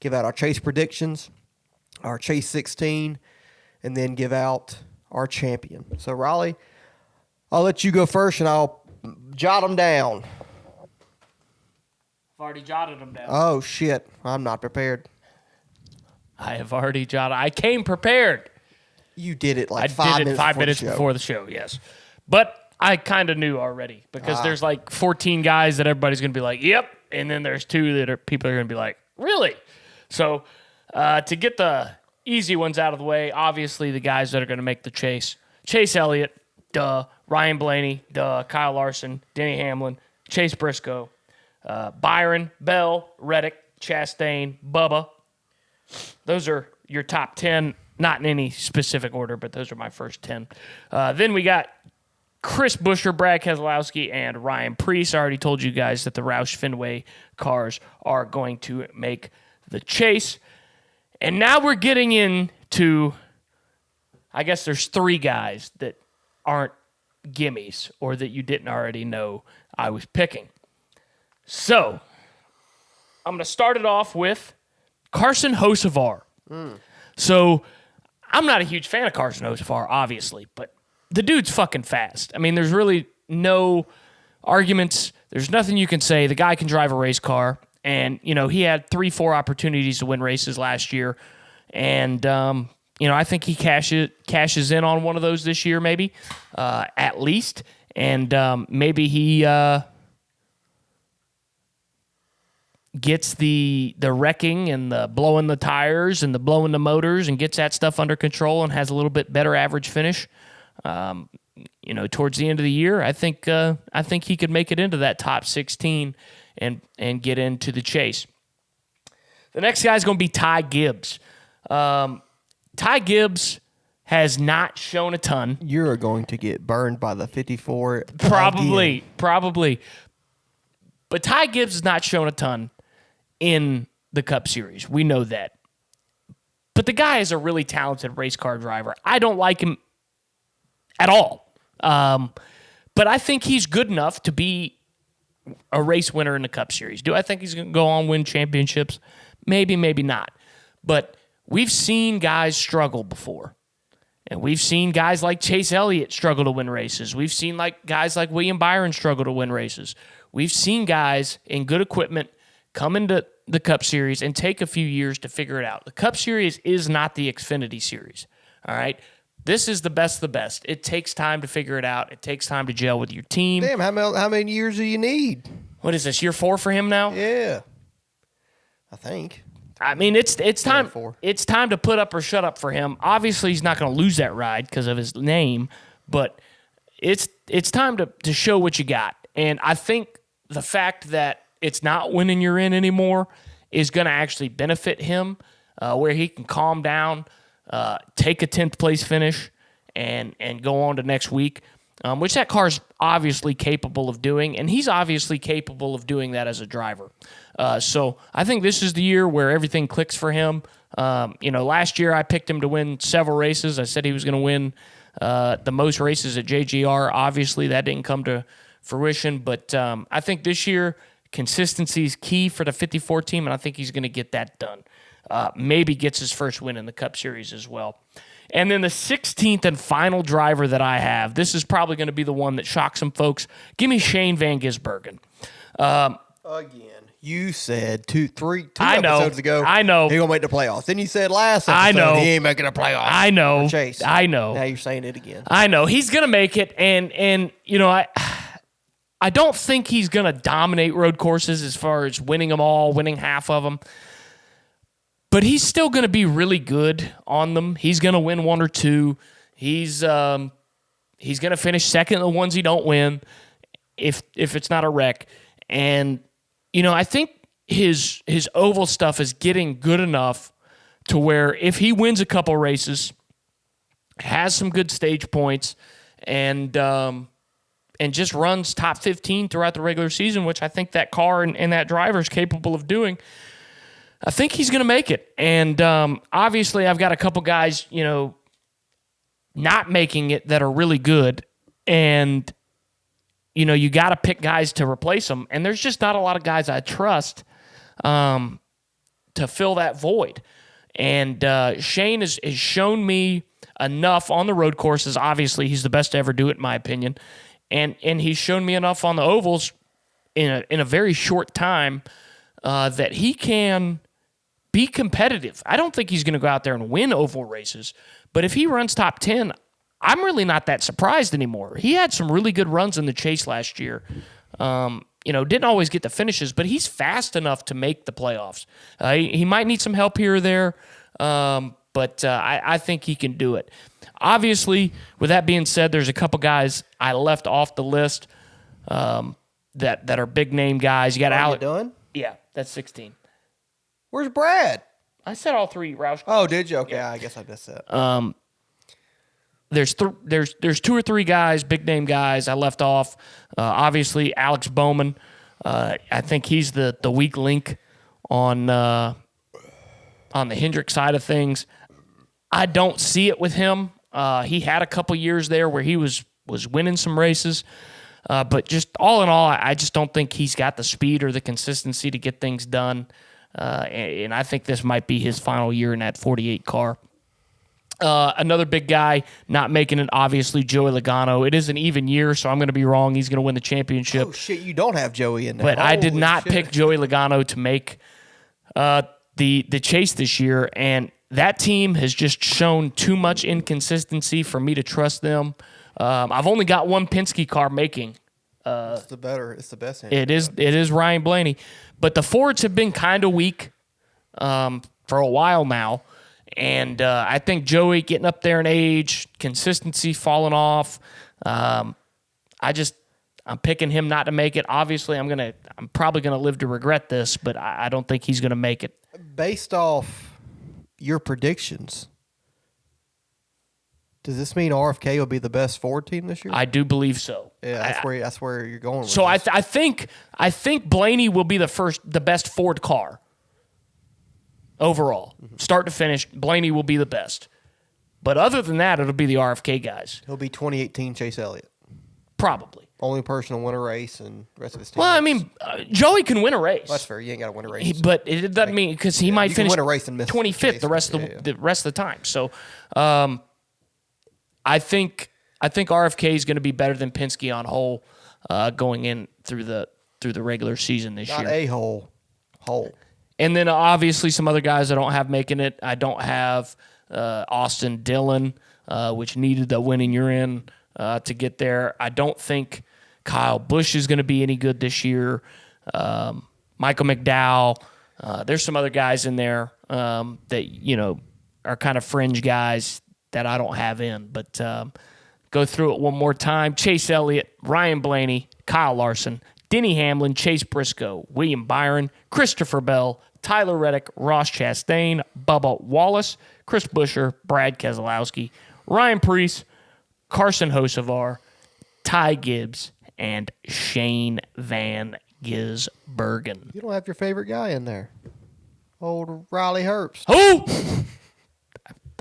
give out our chase predictions, our chase 16, and then give out our champion. So, Riley, I'll let you go first, and I'll jot them down. I've already jotted them down. Oh, shit. I'm not prepared. I have already jotted. I came prepared. You did it like I did it 5 minutes before the show, yes. But I kind of knew already because there's like 14 guys that everybody's going to be like, yep. And then there's 2 that people are going to be like, really? So to get the easy ones out of the way, obviously the guys that are going to make the chase. Chase Elliott, duh. Ryan Blaney, duh. Kyle Larson, Denny Hamlin, Chase Briscoe, Byron, Bell, Reddick, Chastain, Bubba. Those are your top 10, not in any specific order, but those are my first 10. Then we got Chris Buescher, Brad Keselowski, and Ryan Preece. I already told you guys that the Roush Fenway cars are going to make the chase. And now we're getting into, I guess there's 3 guys that aren't gimmies or that you didn't already know I was picking. So I'm going to start it off with Carson Hocevar. So I'm not a huge fan of Carson Hocevar, obviously, but the dude's fucking fast. I mean, there's really no arguments. There's nothing you can say. The guy can drive a race car, and, you know, he had 3-4 opportunities to win races last year, and, you know, I think he cashes in on one of those this year, maybe, at least, and maybe he gets the wrecking and the blowing the tires and the blowing the motors and gets that stuff under control and has a little bit better average finish. You know, towards the end of the year, I think he could make it into that top 16 and get into the chase. The next guy is going to be Ty Gibbs. Ty Gibbs has not shown a ton. You're going to get burned by the 54. Probably. But Ty Gibbs has not shown a ton in the Cup Series. We know that. But the guy is a really talented race car driver. I don't like him at all. But I think he's good enough to be a race winner in the Cup Series. Do I think he's going to go on and win championships? Maybe, maybe not. But we've seen guys struggle before. And we've seen guys like Chase Elliott struggle to win races. We've seen guys like William Byron struggle to win races. We've seen guys in good equipment come into the Cup Series and take a few years to figure it out. The Cup Series is not the Xfinity Series, all right? This is the best of the best. It takes time to figure it out. It takes time to gel with your team. Damn, how many years do you need? What is this, year 4 for him now? Yeah, I think. I mean, it's time. It's time to put up or shut up for him. Obviously, he's not going to lose that ride because of his name, but it's time to show what you got. And I think the fact that it's not winning you're in anymore is going to actually benefit him, where he can calm down, take a 10th place finish, and go on to next week, which that car's obviously capable of doing, and he's obviously capable of doing that as a driver. So I think this is the year where everything clicks for him. You know, last year I picked him to win several races. I said he was going to win the most races at JGR. Obviously, that didn't come to fruition, but I think this year consistency is key for the 54 team, and I think he's going to get that done. Maybe gets his first win in the Cup Series as well. And then the 16th and final driver that I have, this is probably going to be the one that shocks some folks. Give me Shane Van Gisbergen. Again, you said two episodes ago. I know. He's going to make the playoffs. Then you said last episode he ain't making the playoffs. I know. Chase. I know. Now you're saying it again. I know. He's going to make it, and you know, I don't think he's going to dominate road courses as far as winning them all, winning half of them. But he's still going to be really good on them. He's going to win 1 or 2. He's going to finish second in the ones he don't win if it's not a wreck. And, you know, I think his oval stuff is getting good enough to where if he wins a couple races, has some good stage points, and just runs top 15 throughout the regular season, which I think that car and that driver is capable of doing, I think he's going to make it. And obviously I've got a couple guys, you know, not making it that are really good. And, you know, you got to pick guys to replace them. And there's just not a lot of guys I trust to to fill that void. And Shane has shown me enough on the road courses. Obviously, he's the best to ever do it, in my opinion. And he's shown me enough on the ovals in a very short time that he can be competitive. I don't think he's going to go out there and win oval races, but if he runs top 10, I'm really not that surprised anymore. He had some really good runs in the Chase last year. Didn't always get the finishes, but he's fast enough to make the playoffs. He might need some help here or there, but I think he can do it. Obviously, with that being said, there's a couple guys I left off the list that are big name guys. You got Alex. Done? Yeah, that's 16. Where's Brad? I said all three Roush. Oh, did you? Okay, yeah. I guess I missed that. There's two or three guys, big name guys I left off. Obviously, Alex Bowman. I think he's the weak link on the Hendrick side of things. I don't see it with him. He had a couple years there where he was winning some races. But just all in all, I just don't think he's got the speed or the consistency to get things done. And I think this might be his final year in that 48 car. Another big guy not making it, obviously, Joey Logano. It is an even year, so I'm going to be wrong. He's going to win the championship. Oh, shit, you don't have Joey in there. But I did not pick Joey Logano to make the chase this year, and that team has just shown too much inconsistency for me to trust them. I've only got one Penske car making. It's the best. It is Ryan Blaney. But the Fords have been kind of weak for a while now. And I think Joey getting up there in age, consistency falling off. I'm picking him not to make it. Obviously, I'm probably gonna live to regret this, but I don't think he's gonna make it. Based off your predictions, does this mean RFK will be the best Ford team this year? I do believe so. Yeah, that's where you're going with so this. I think Blaney will be the best Ford car. Overall, start to finish, Blaney will be the best. But other than that, it'll be the RFK guys. He'll be 2018 Chase Elliott. Probably. Only person to win a race and the rest of his team. Well, I mean, Joey can win a race. Well, that's fair. You ain't got to win a race. But it doesn't mean because he might finish win a race and miss 25th the rest of the time. So I think RFK is going to be better than Penske on whole going in through the regular season this year. Not a whole. And then obviously some other guys I don't have making it. I don't have Austin Dillon, which needed the winning you're in to get there. I don't think Kyle Busch is going to be any good this year. Michael McDowell. There's some other guys in there that are kind of fringe guys that I don't have in. But go through it one more time. Chase Elliott, Ryan Blaney, Kyle Larson, Denny Hamlin, Chase Briscoe, William Byron, Christopher Bell, Tyler Reddick, Ross Chastain, Bubba Wallace, Chris Buescher, Brad Keselowski, Ryan Preece, Carson Hocevar, Ty Gibbs, and Shane Van Gisbergen. You don't have your favorite guy in there. Old Riley Herbst. Who?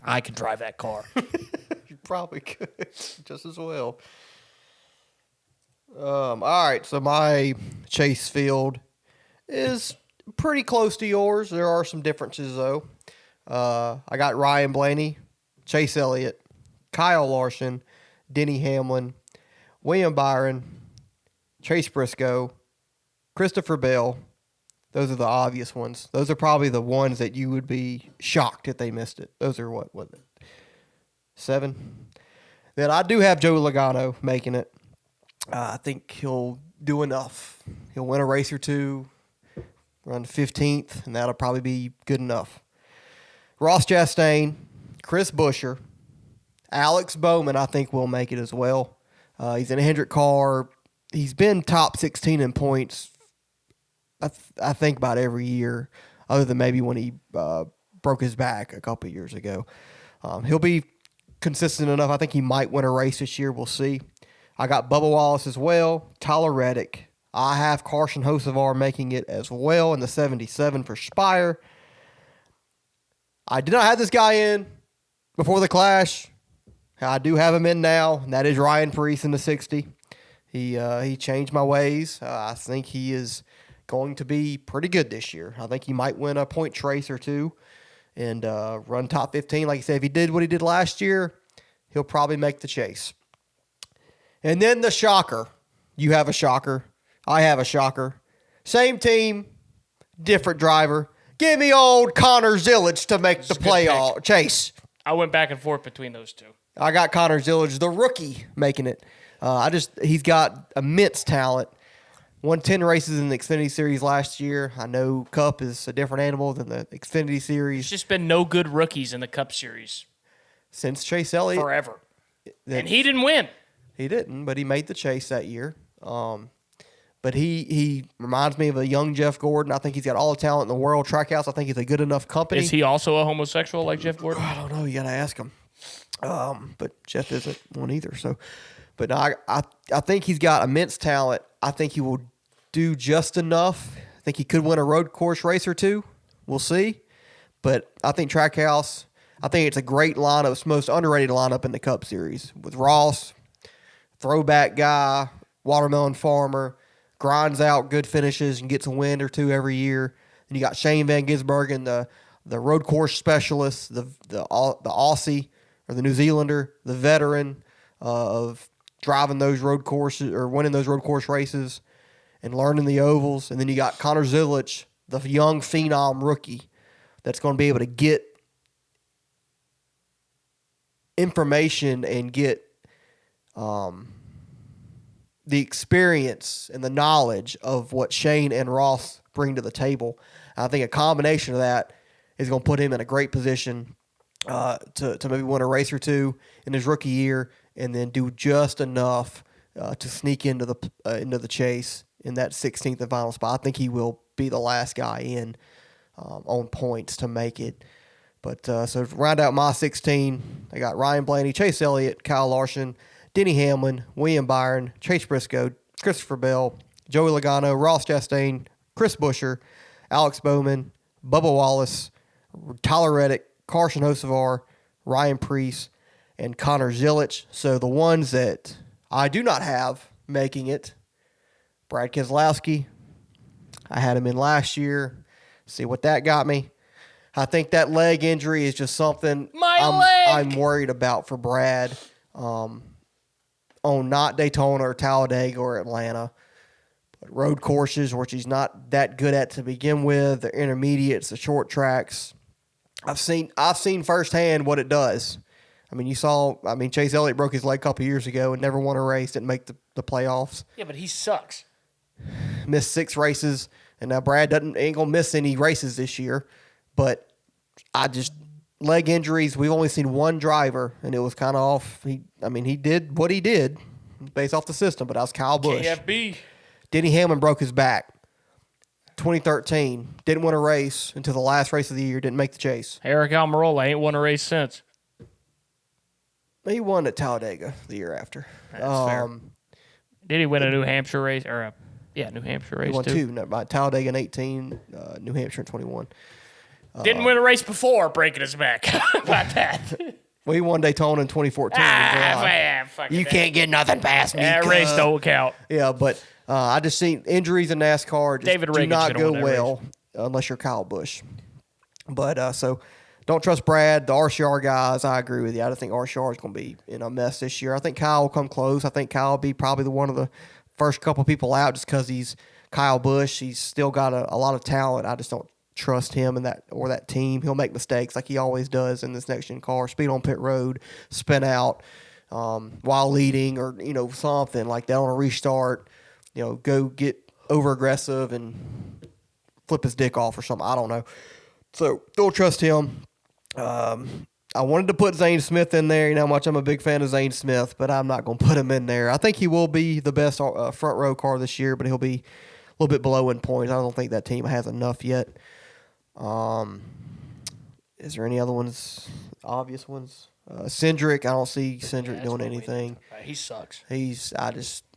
I could drive that car. You probably could just as well. All right, so my chase field is pretty close to yours. There are some differences, though. I got Ryan Blaney, Chase Elliott, Kyle Larson, Denny Hamlin, William Byron, Chase Briscoe, Christopher Bell. Those are the obvious ones. Those are probably the ones that you would be shocked if they missed it. Those are what was it? 7? Then I do have Joe Logano making it. I think he'll do enough. He'll win a race or two, run 15th, and that'll probably be good enough. Ross Chastain, Chris Buescher, Alex Bowman, I think will make it as well. He's in a Hendrick car. He's been top 16 in points, I think, about every year, other than maybe when he broke his back a couple of years ago. He'll be consistent enough. I think he might win a race this year. We'll see. I got Bubba Wallace as well, Tyler Reddick. I have Carson Hocevar making it as well in the 77 for Spire. I did not have this guy in before the Clash. I do have him in now, and that is Ryan Preece in the 60. He changed my ways. I think he is going to be pretty good this year. I think he might win a point race or two and run top 15. Like I said, if he did what he did last year, he'll probably make the chase. And then the shocker. You have a shocker. I have a shocker. Same team, different driver. Give me old Connor Zillage to make the playoff chase. I went back and forth between those two. I got Connor Zillage, the rookie, making it. He's got immense talent. Won 10 races in the Xfinity Series last year. I know Cup is a different animal than the Xfinity Series. There's just been no good rookies in the Cup Series. Since Chase Elliott. Forever. And he didn't win. He didn't, but he made the chase that year. But he reminds me of a young Jeff Gordon. I think he's got all the talent in the world. Trackhouse, I think he's a good enough company. Is he also a homosexual like Jeff Gordon? I don't know. You got to ask him. But Jeff isn't one either. So, but I think he's got immense talent. I think he will do just enough. I think he could win a road course race or two. We'll see. But I think Trackhouse, I think it's a great lineup. It's the most underrated lineup in the Cup Series with Ross, throwback guy, watermelon farmer, grinds out good finishes and gets a win or two every year. And you got Shane Van Gisbergen, the road course specialist, the Aussie or the New Zealander, the veteran of driving those road courses or winning those road course races and learning the ovals. And then you got Connor Zillage, the young phenom rookie that's going to be able to get information and get the experience and the knowledge of what Shane and Ross bring to the table. I think a combination of that is going to put him in a great position to maybe win a race or two in his rookie year, and then do just enough to sneak into the chase in that 16th and final spot. I think he will be the last guy in on points to make it. But so to round out my 16, I got Ryan Blaney, Chase Elliott, Kyle Larson, Denny Hamlin, William Byron, Chase Briscoe, Christopher Bell, Joey Logano, Ross Chastain, Chris Buescher, Alex Bowman, Bubba Wallace, Tyler Reddick, Carson Hocevar, Ryan Preece, and Connor Zillage. So the ones that I do not have making it, Brad Keselowski. I had him in last year. See what that got me. I think that leg injury is just something I'm worried about for Brad. On not Daytona or Talladega or Atlanta, but road courses, which he's not that good at to begin with, the intermediates, the short tracks. I've seen firsthand what it does. I mean, Chase Elliott broke his leg a couple years ago and never won a race, didn't make the playoffs. Yeah, but he sucks. Missed 6 races, and now Brad ain't gonna miss any races this year. But leg injuries, we've only seen one driver, and it was kind of off. He did what he did based off the system, but that was Kyle Busch. KFB. Denny Hamlin broke his back. 2013, didn't win a race until the last race of the year, didn't make the chase. Eric Almirola ain't won a race since. He won at Talladega the year after. That's fair. Did he win a New Hampshire race? New Hampshire race he won too? 2. No, by Talladega in 18, New Hampshire in 21. Didn't win a race before breaking his back. How about that? Well, he won Daytona in 2014. You can't get nothing past me. That race don't count. Yeah, but I just seen injuries in NASCAR do not go well unless you're Kyle Busch. But so don't trust Brad. The RCR guys, I agree with you. I don't think RCR is going to be in a mess this year. I think Kyle will come close. I think Kyle will be probably one of the first couple people out just because he's Kyle Busch. He's still got a lot of talent. I just don't trust him and that team. He'll make mistakes like he always does in this next gen car. Speed on pit road, spin out while leading, or something like that on a restart. Go get over aggressive and flip his dick off or something. I don't know. So don't trust him. I wanted to put Zane Smith in there. You know how much I'm a big fan of Zane Smith, but I'm not going to put him in there. I think he will be the best front row car this year, but he'll be a little bit below in points. I don't think that team has enough yet. Is there any other ones, obvious ones? Cindric, I don't see Cindric doing anything. He sucks.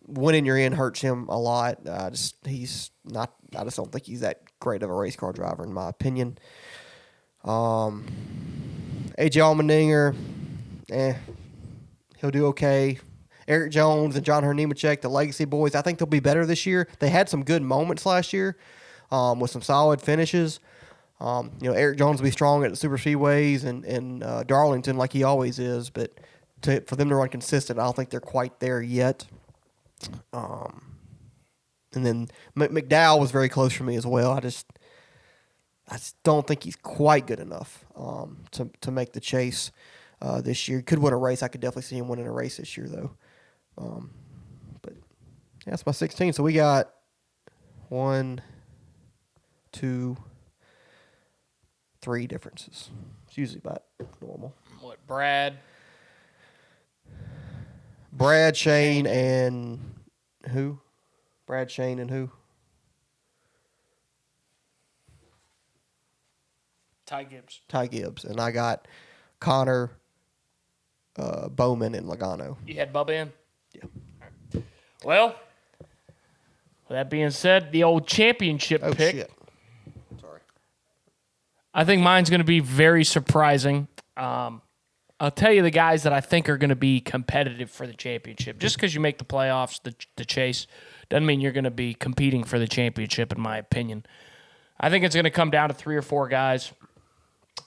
Winning your end hurts him a lot. I just don't think he's that great of a race car driver in my opinion. AJ Allmendinger, he'll do okay. Eric Jones and John Nemechek, the legacy boys, I think they'll be better this year. They had some good moments last year with some solid finishes. Eric Jones will be strong at the super speedways and Darlington like he always is, but for them to run consistent, I don't think they're quite there yet. And then McDowell was very close for me as well. I just don't think he's quite good enough to make the chase this year. Could win a race. I could definitely see him winning a race this year, though. But yeah, that's my 16. So we got 1, 2, 3 differences. It's usually about normal. What, Brad, Shane, and who? Brad, Shane, and who? Ty Gibbs. Ty Gibbs. And I got Connor, Bowman, and Logano. You had Bubba in? Yeah. Right. Well, with that being said, the old championship pick. Shit. Sorry. I think mine's going to be very surprising. I'll tell you the guys that I think are going to be competitive for the championship. Just because you make the playoffs, the chase, doesn't mean you're going to be competing for the championship, in my opinion. I think it's going to come down to 3 or 4 guys.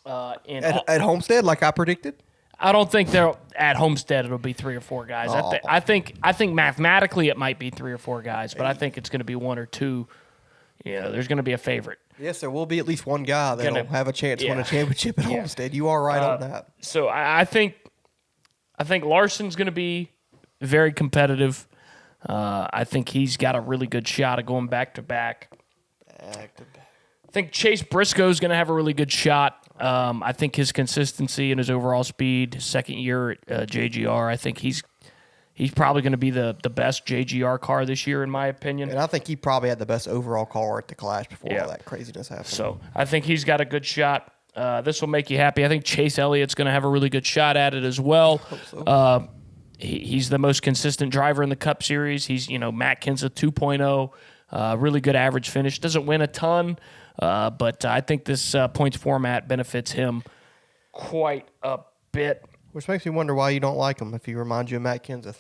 At Homestead, like I predicted? I don't think they're at Homestead. It'll be 3 or 4 guys. Oh. I think mathematically it might be 3 or 4 guys, but I think it's going to be 1 or 2. There's going to be a favorite. Yes, there will be at least one guy that'll have a chance to win a championship at Homestead. You are right on that. So I think Larson's going to be very competitive. I think he's got a really good shot of going back to back. I think Chase Briscoe's going to have a really good shot. I think his consistency and his overall speed, second year at JGR, I think he's probably going to be the best JGR car this year, in my opinion. And I think he probably had the best overall car at the Clash before all that craziness happened. So I think he's got a good shot. This will make you happy. I think Chase Elliott's going to have a really good shot at it as well. I hope so. He's the most consistent driver in the Cup Series. He's, Matt Kenseth 2.0, really good average finish. Doesn't win a ton, but I think this points format benefits him quite a bit. Which makes me wonder why you don't like him if he reminds you of Matt Kenseth.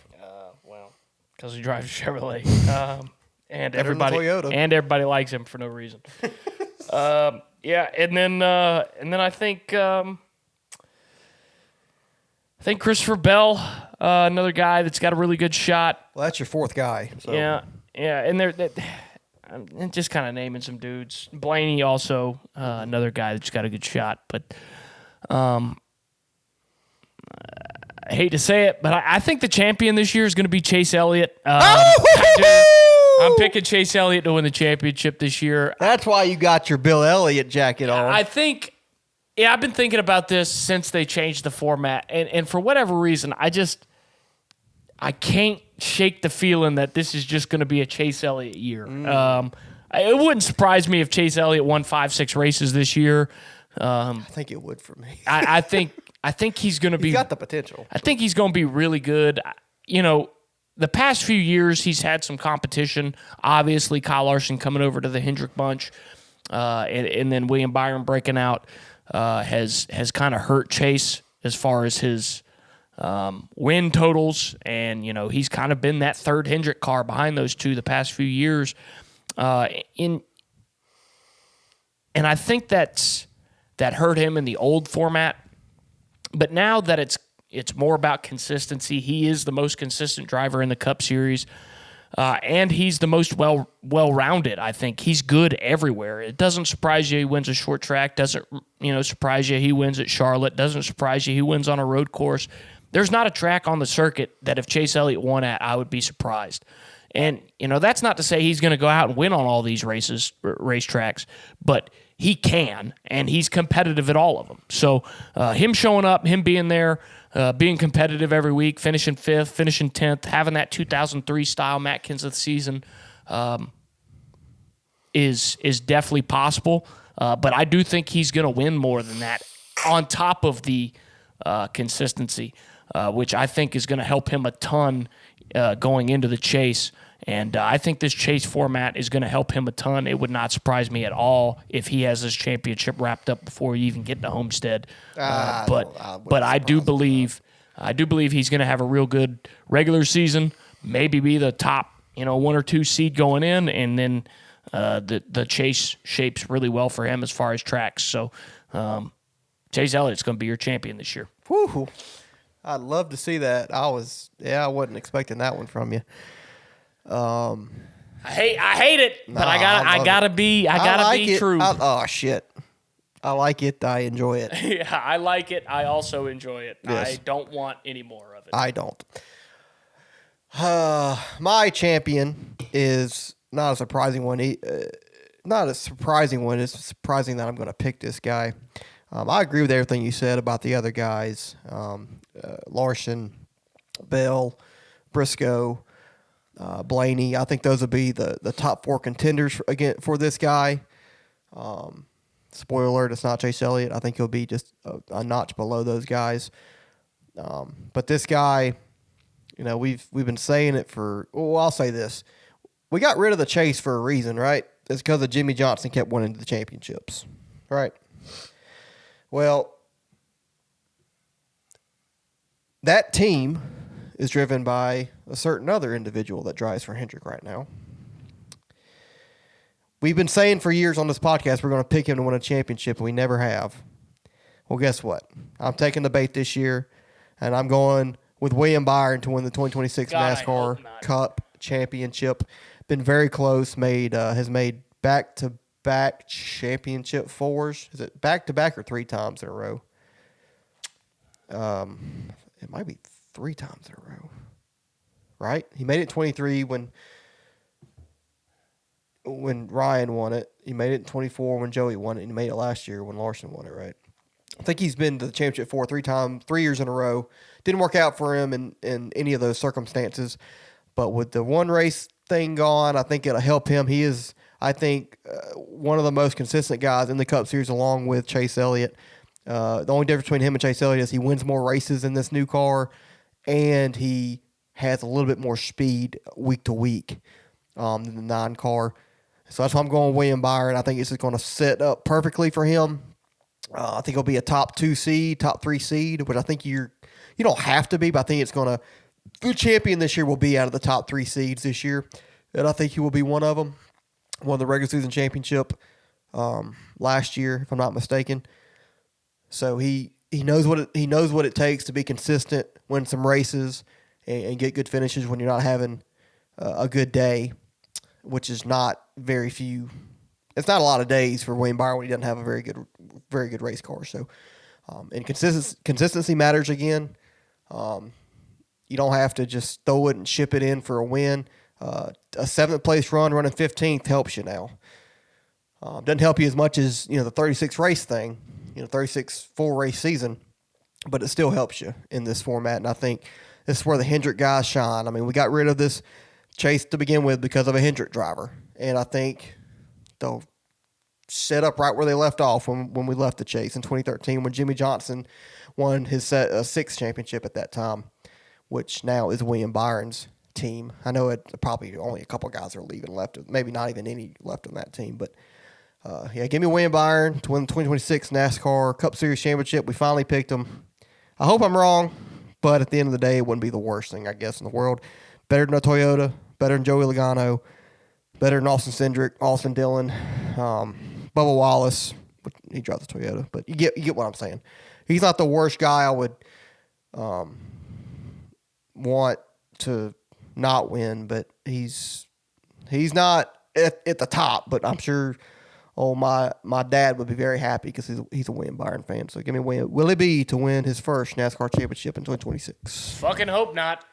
Because he drives Chevrolet, and Toyota. everybody likes him for no reason. And then I think Christopher Bell, another guy that's got a really good shot. Well, that's your 4th guy. So. Yeah, and I'm just kind of naming some dudes. Blaney also, another guy that's got a good shot, but. I hate to say it, but I think the champion this year is going to be Chase Elliott. I'm picking Chase Elliott to win the championship this year. That's why you got your Bill Elliott jacket on. I think, I've been thinking about this since they changed the format, and for whatever reason, I can't shake the feeling that this is just going to be a Chase Elliott year. It wouldn't surprise me if Chase Elliott won 5-6 races this year. I think it would for me. I think he's going to be. He's got the potential. I think he's going to be really good. The past few years he's had some competition. Obviously, Kyle Larson coming over to the Hendrick bunch, and then William Byron breaking out has kind of hurt Chase as far as his win totals, and he's kind of been that third Hendrick car behind those two the past few years. And I think that hurt him in the old format. But now that it's more about consistency, he is the most consistent driver in the Cup Series, and he's the most well-rounded. I think he's good everywhere. It doesn't surprise you he wins a short track. Doesn't surprise you he wins at Charlotte. Doesn't surprise you he wins on a road course. There's not a track on the circuit that if Chase Elliott won at, I would be surprised. And that's not to say he's going to go out and win on all these racetracks, but he can, and he's competitive at all of them. So him showing up, him being there, being competitive every week, finishing 5th, finishing 10th, having that 2003 style Matt Kenseth season is definitely possible. But I do think he's going to win more than that on top of the consistency, which I think is going to help him a ton going into the chase. And I think this chase format is going to help him a ton. It would not surprise me at all if he has his championship wrapped up before you even get to Homestead. But I do believe I do believe he's going to have a real good regular season, maybe be the top, 1 or 2 seed going in, and then the chase shapes really well for him as far as tracks. So Chase Elliott's going to be your champion this year. Whew. I'd love to see that. I wasn't expecting that one from you. I hate it, but I gotta be true. Oh shit. I like it. I enjoy it. Yeah, I like it. I also enjoy it. Yes. I don't want any more of it. I don't. My champion is not a surprising one. Not a surprising one. It's surprising that I'm going to pick this guy. I agree with everything you said about the other guys. Larson, Bell, Briscoe, Blaney. I think those would be the top 4 contenders for this guy. Spoiler alert, it's not Chase Elliott. I think he'll be just a notch below those guys. But this guy, we've been saying it for. Well, I'll say this: we got rid of the chase for a reason, right? It's because of Jimmy Johnson kept winning the championships, right? Well, that team is driven by a certain other individual that drives for Hendrick right now. We've been saying for years on this podcast we're going to pick him to win a championship, and we never have. Well, guess what? I'm taking the bait this year, and I'm going with William Byron to win the 2026 NASCAR Cup Championship. Been very close. Has made back-to-back championship 4s. Is it back-to-back or 3 times in a row? It might be 3 times in a row, right? He made it 23 when Ryan won it. He made it in 24 when Joey won it, and he made it last year when Larson won it, right? I think he's been to the championship 3 years in a row. Didn't work out for him in any of those circumstances. But with the one race thing gone, I think it'll help him. He is, I think, one of the most consistent guys in the Cup Series along with Chase Elliott. The only difference between him and Chase Elliott is he wins more races in this new car, and he has a little bit more speed week to week than the 9 car. So that's why I'm going William Byron. I think this is going to set up perfectly for him. I think he'll be a top 2 seed, top 3 seed, which I think you don't have to be, but I think it's going to – the champion this year will be out of the top 3 seeds this year, and I think he will be one of them. Won the regular season championship last year, if I'm not mistaken. So he knows what it takes to be consistent, win some races, and get good finishes when you're not having a good day, which is not very few. It's not a lot of days for William Byron when he doesn't have a very good race car. So, and consistency matters again. You don't have to just throw it and ship it in for a win. A 7th place run running 15th helps you now. Doesn't help you as much as the 36 race thing, 36 full race season, but it still helps you in this format. And I think this is where the Hendrick guys shine. I mean, we got rid of this chase to begin with because of a Hendrick driver, and I think they'll set up right where they left off when we left the chase in 2013 when Jimmy Johnson won his 6th championship at that time, which now is William Byron's team. I know it probably only a couple guys are leaving left, maybe not even any left on that team, but give me William Byron to win the 2026 NASCAR Cup Series Championship. We finally picked him. I hope I'm wrong, but at the end of the day, it wouldn't be the worst thing, I guess, in the world. Better than a Toyota, better than Joey Logano, better than Austin Cindric, Austin Dillon, Bubba Wallace. He drives the Toyota, but you get what I'm saying. He's not the worst guy I would want to not win, but he's not at the top. But I'm sure, my dad would be very happy because he's a William Byron fan. So give me Willie B to win his first NASCAR championship in 2026. Fucking hope not.